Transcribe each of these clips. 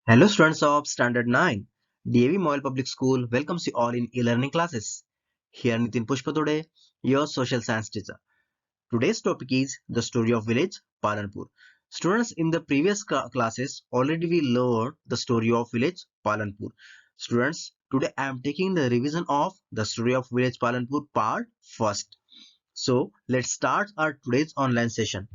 Hello students of Standard 9. DAV Model Public School welcomes you all in e-learning classes. Here Nitin Pushpatode, your social science teacher. Today's topic is the story of village Palampur. Students, in the previous classes already we learned the story of village Palampur. Students, today I am taking the revision of the story of village Palampur part first. So let's start our today's online session.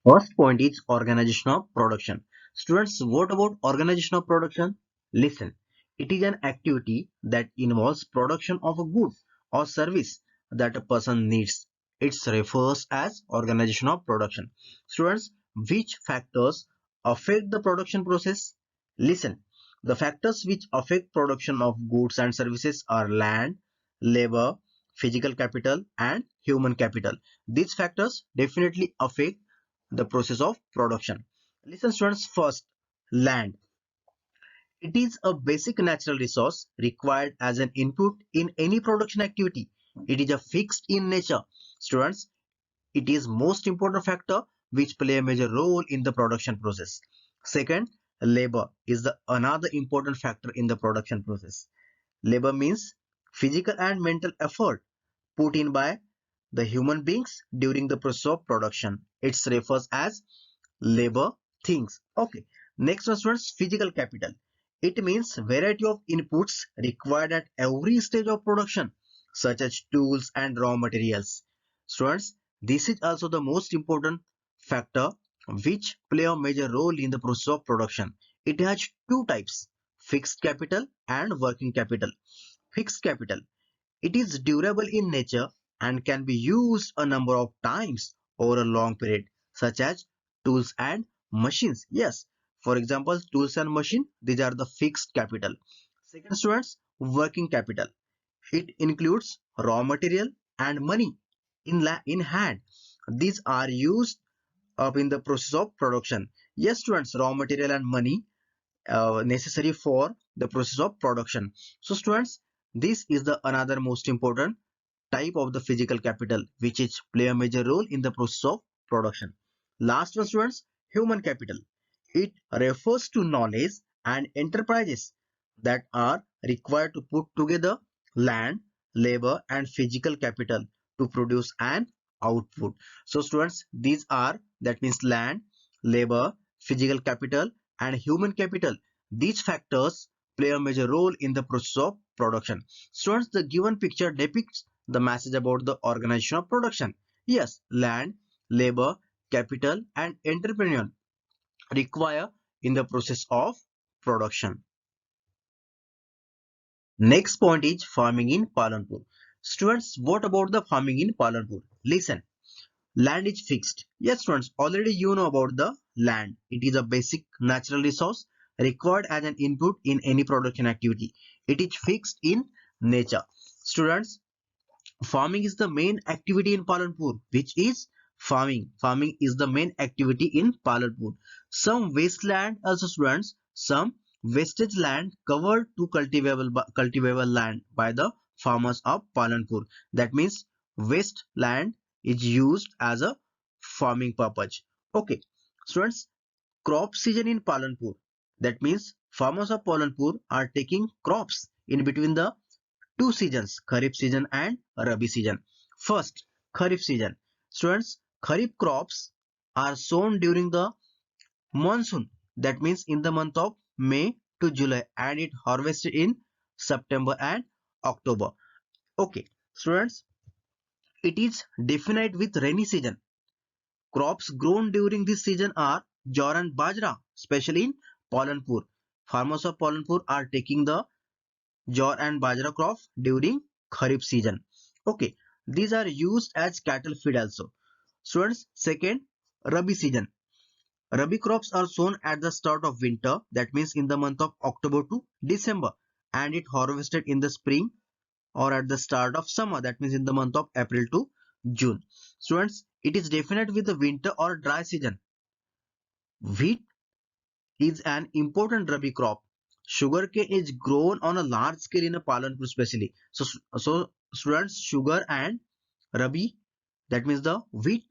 First point is organization of production. Students, what about organization of production? Listen, it is an activity that involves production of a good or service that a person needs. It refers as organization of production. Students, which factors affect the production process? Listen, the factors which affect production of goods and services are land, labor, physical capital, and human capital. These factors definitely affect the process of production. Listen students, first, land. It is a basic natural resource required as an input in any production activity. It is a fixed in nature. Students, it is most important factor which play a major role in the production process. Second, labor is the another important factor in the production process. Labor means physical and mental effort put in by the human beings during the process of production. It refers as labor things. Okay, next one students, physical capital. It means variety of inputs required at every stage of production, such as tools and raw materials. Students, this is also the most important factor which play a major role in the process of production. It has two types: fixed capital and working capital. Fixed capital, it is durable in nature and can be used a number of times over a long period, such as tools and machines. Yes, for example, tools and machine, these are the fixed capital. Second, students, working capital. It includes raw material and money in hand. These are used up in the process of production. Yes, students, raw material and money necessary for the process of production. So, students, this is the another most important type of the physical capital which is play a major role in the process of production. Last one students, human capital. It refers to knowledge and enterprises that are required to put together land, labor and physical capital to produce an output. So students, these are, that means land, labor, physical capital and human capital. These factors play a major role in the process of production. Students, the given picture depicts the message about the organization of production. Yes, land, labor, capital and entrepreneur require in the process of production. Next point is farming in Palampur. Students, what about the farming in Palampur? Listen, land is fixed. Yes, students, already you know about the land. It is a basic natural resource required as an input in any production activity. It is fixed in nature. Students, farming is the main activity in Palampur, which is farming. Farming is the main activity in Palampur. Some wasteland also students, some wastage land covered to cultivable land by the farmers of Palampur. That means waste land is used as a farming purpose. Okay, students, crop season in Palampur. That means farmers of Palampur are taking crops in between the two seasons, Kharif season and Rabi season. First, Kharif season. Students, Kharif crops are sown during the monsoon. That means in the month of May to July and it harvested in September and October. Okay, students, it is definite with rainy season. Crops grown during this season are jawar and bajra, especially in Palampur. Farmers of Palampur are taking the jawar and bajra crop during Kharif season. Okay, these are used as cattle feed also. Students, second, Rabi season. Rabi crops are sown at the start of winter, that means in the month of October to December, and it harvested in the spring or at the start of summer, that means in the month of April to June. Students, it is definite with the winter or dry season. Wheat is an important rabi crop. Sugarcane is grown on a large scale in a Palanpur especially. So students, sugar and rabi, that means the wheat,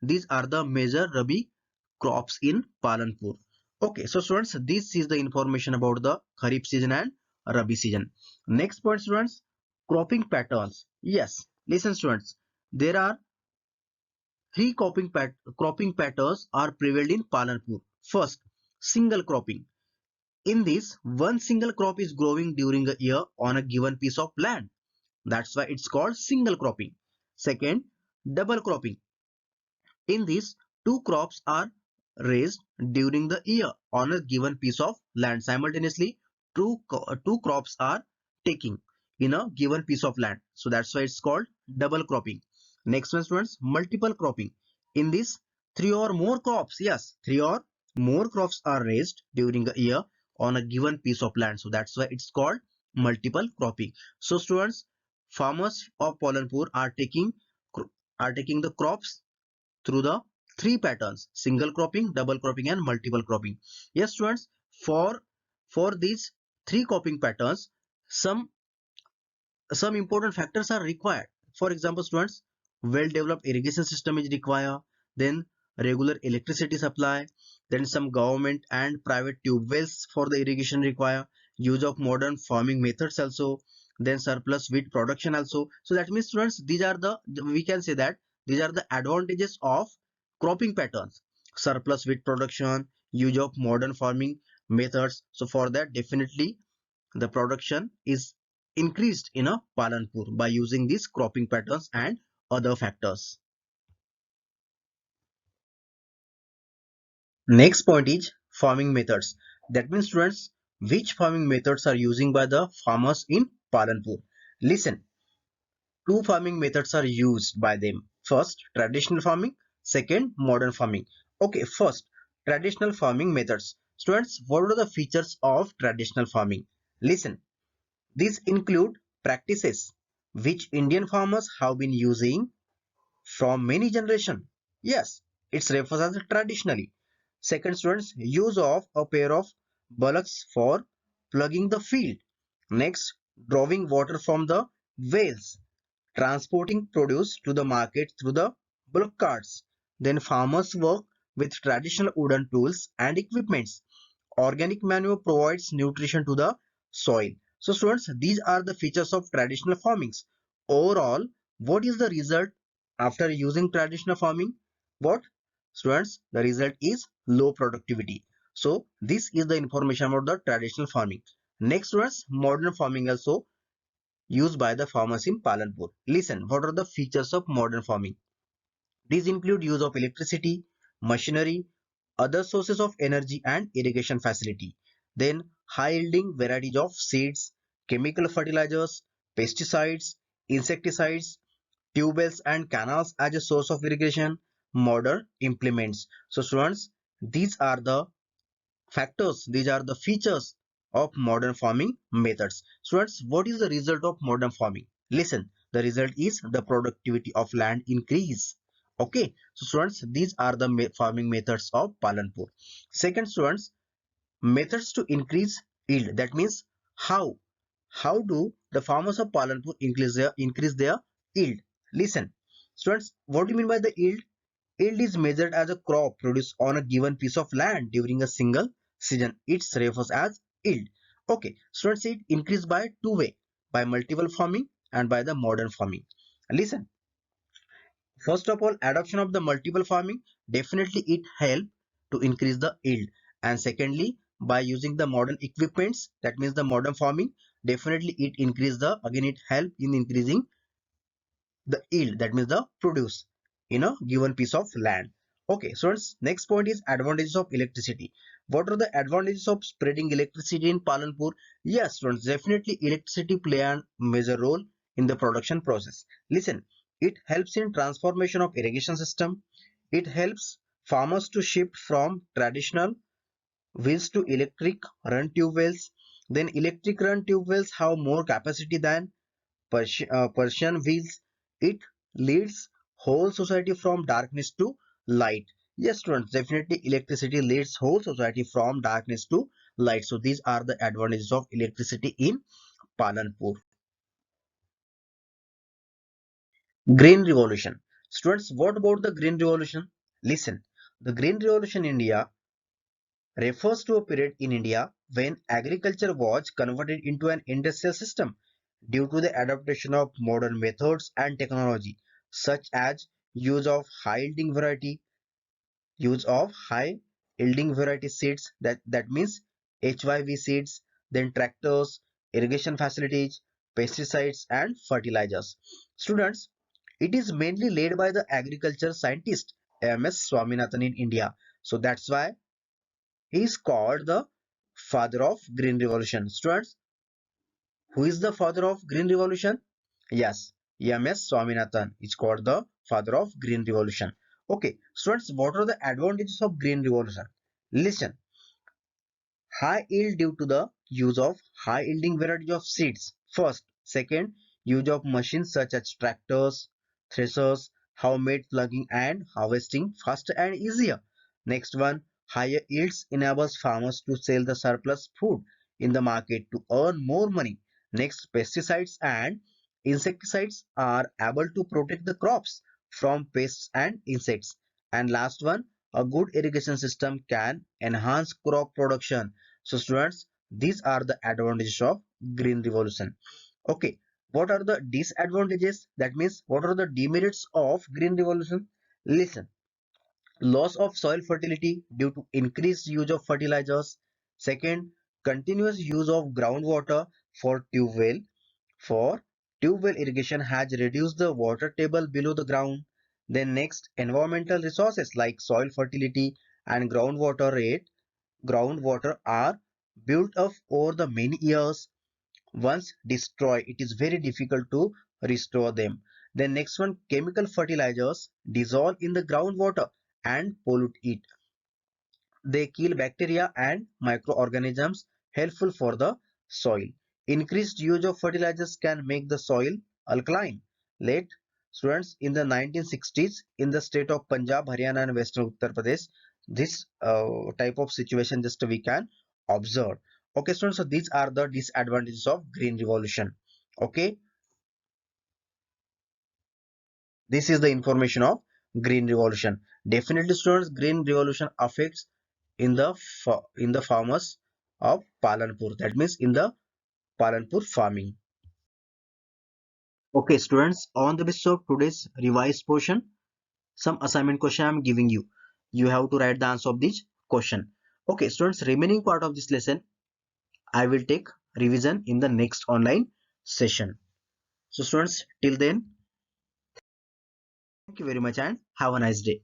these are the major rabi crops in Palanpur. Okay, so students, this is the information about the Kharif season and Rabi season. Next point, students, cropping patterns. Yes, listen, students, there are three cropping patterns are prevalent in Palampur. First, single cropping. In this, one single crop is growing during a year on a given piece of land. That's why it's called single cropping. Second, double cropping. In this, two crops are raised during the year on a given piece of land. Simultaneously, two crops are taking in a given piece of land. So that's why it's called double cropping. Next one, students, multiple cropping. In this, three or more crops, yes, three or more crops are raised during a year on a given piece of land. So that's why it's called multiple cropping. So students, farmers of Palampur are taking the crops through the three patterns: single cropping, double cropping and multiple cropping. Yes students, for for these three cropping patterns, some some important factors are required. For example, students, well developed irrigation system is required, then regular electricity supply, then some government and private tube wells for the irrigation require, use of modern farming methods also, then surplus wheat production also. So that means students, these are the, we can say that these are the advantages of cropping patterns: surplus wheat production, use of modern farming methods. So for that, definitely the production is increased in a Palanpur by using these cropping patterns and other factors. Next point is farming methods. That means students, which farming methods are using by the farmers in Palanpur. Listen, two farming methods are used by them. First, traditional farming. Second, modern farming. Okay, first, traditional farming methods. Students, what are the features of traditional farming? Listen, these include practices which Indian farmers have been using from many generations. Yes, it's referred as traditionally. Second, students, use of a pair of bullocks for plugging the field. Next, drawing water from the wells, transporting produce to the market through the bullock carts. Then farmers work with traditional wooden tools and equipments. Organic manure provides nutrition to the soil. So students, these are the features of traditional farmings. Overall, what is the result after using traditional farming? What? Students, the result is low productivity. So this is the information about the traditional farming. Next students, modern farming also used by the farmers in Palanpur. Listen, what are the features of modern farming? These include use of electricity, machinery, other sources of energy and irrigation facility. Then high yielding varieties of seeds, chemical fertilizers, pesticides, insecticides, tube wells and canals as a source of irrigation, modern implements. So students, these are the factors, these are the features of modern farming methods. Students, what is the result of modern farming? Listen, the result is the productivity of land increase. Okay, so students, these are the farming methods of Palanpur. Second, students, methods to increase yield. That means how how do the farmers of Palanpur increase their yield? Listen, students, what do you mean by the yield? Yield is measured as a crop produced on a given piece of land during a single season. It's refers as yield. Okay, students, it increased by two way, by multiple farming and by the modern farming. Listen, first of all, adoption of the multiple farming, definitely it help to increase the yield. And secondly, by using the modern equipments, that means the modern farming, definitely it increase the, again it help in increasing the yield, that means the produce in a given piece of land. Okay, so next point is advantages of electricity. What are the advantages of spreading electricity in Palanpur? Yes friends, definitely electricity play a major role in the production process. Listen, it helps in transformation of irrigation system. It helps farmers to shift from traditional wells to electric run tube wells. Then electric run tube wells have more capacity than Persian wheels. It leads whole society from darkness to light. Yes, students, definitely electricity leads whole society from darkness to light. So these are the advantages of electricity in Palanpur. Green Revolution. Students, what about the Green Revolution? Listen, the Green Revolution in India refers to a period in India when agriculture was converted into an industrial system due to the adaptation of modern methods and technology, such as use of high yielding variety, use of high yielding variety seeds, that means HYV seeds, then tractors, irrigation facilities, pesticides and fertilizers. Students, it is mainly led by the agriculture scientist MS Swaminathan in India. So that's why he is called the father of Green Revolution. Students, who is the father of Green Revolution? Yes, MS Swaminathan is called the father of Green Revolution. Okay, students, what are the advantages of Green Revolution? Listen, high yield due to the use of high yielding variety of seeds. First, second, use of machines such as tractors, threshers, have made plugging and harvesting faster and easier. Next one, higher yields enables farmers to sell the surplus food in the market to earn more money. Next, pesticides and insecticides are able to protect the crops from pests and insects. And last one, a good irrigation system can enhance crop production. So students, these are the advantages of Green Revolution. Okay, what are the disadvantages? That means what are the demerits of Green Revolution? Listen, loss of soil fertility due to increased use of fertilizers. Second, continuous use of groundwater for for tube well irrigation has reduced the water table below the ground. Then next, environmental resources like soil fertility and groundwater are built up over the many years. Once destroyed, it is very difficult to restore them. Then next one, chemical fertilizers dissolve in the groundwater and pollute it. They kill bacteria and microorganisms helpful for the soil. Increased use of fertilizers can make the soil alkaline. Late students, in the 1960s, in the state of Punjab, Haryana and Western Uttar Pradesh, this type of situation just we can observe. Okay students, so these are the disadvantages of Green Revolution. Okay, this is the information of Green Revolution. Definitely students, Green Revolution affects in the in the farmers of Palanpur, that means in the Palanpur farming. Okay students, on the basis of today's revised portion, some assignment question I am giving you. You have to write the answer of this question. Okay students, remaining part of this lesson I will take revision in the next online session. So students, till then, thank you very much and have a nice day.